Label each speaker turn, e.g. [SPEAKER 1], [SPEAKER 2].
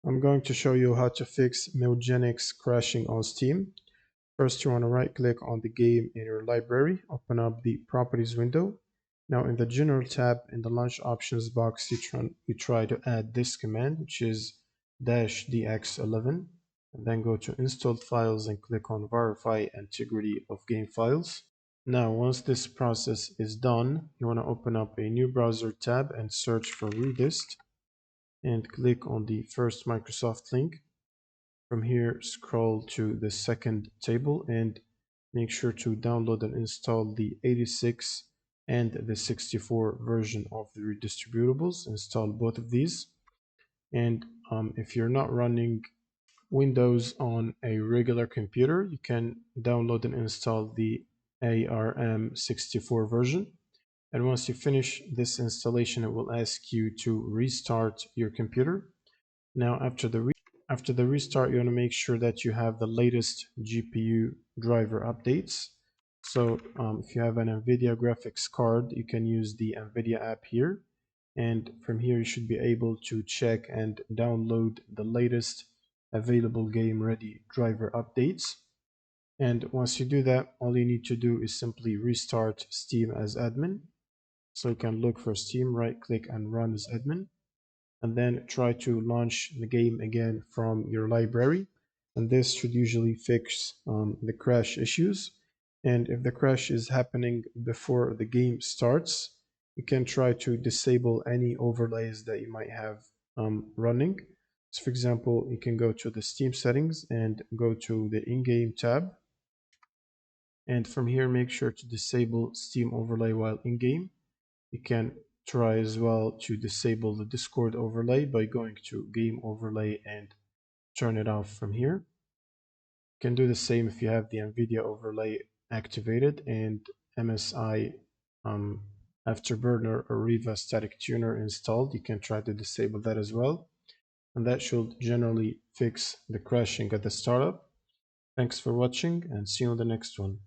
[SPEAKER 1] I'm going to show you how to fix Mewgenics crashing on Steam. First, you want to right click on the game in your library, open up the properties window. Now in the general tab in the launch options box, you try to add this command, which is -dx11, and then go to installed files and click on verify integrity of game files. Now once this process is done, you want to open up a new browser tab and search for Redist and click on the first Microsoft link. From here, scroll to the second table and make sure to download and install the 86 and the 64 version of the redistributables. Install both of these. And if you're not running Windows on a regular computer, you can download and install the ARM64 version. And once you finish this installation, it will ask you to restart your computer. Now, after the restart, you want to make sure that you have the latest GPU driver updates. So if you have an NVIDIA graphics card, you can use the NVIDIA app here. And from here, you should be able to check and download the latest available game ready driver updates. And once you do that, all you need to do is simply restart Steam as admin. So you can look for Steam, right click and run as admin, and then try to launch the game again from your library. And this should usually fix the crash issues. And if the crash is happening before the game starts, you can try to disable any overlays that you might have running. So for example, you can go to the Steam settings and go to the in-game tab. And from here, make sure to disable Steam overlay while in-game. You can try as well to disable the Discord overlay by going to game overlay and turn it off from here. You can do the same if you have the NVIDIA overlay activated and MSI Afterburner or Riva static tuner installed. You can try to disable that as well, and that should generally fix the crashing at the startup. Thanks for watching and see you on the next one.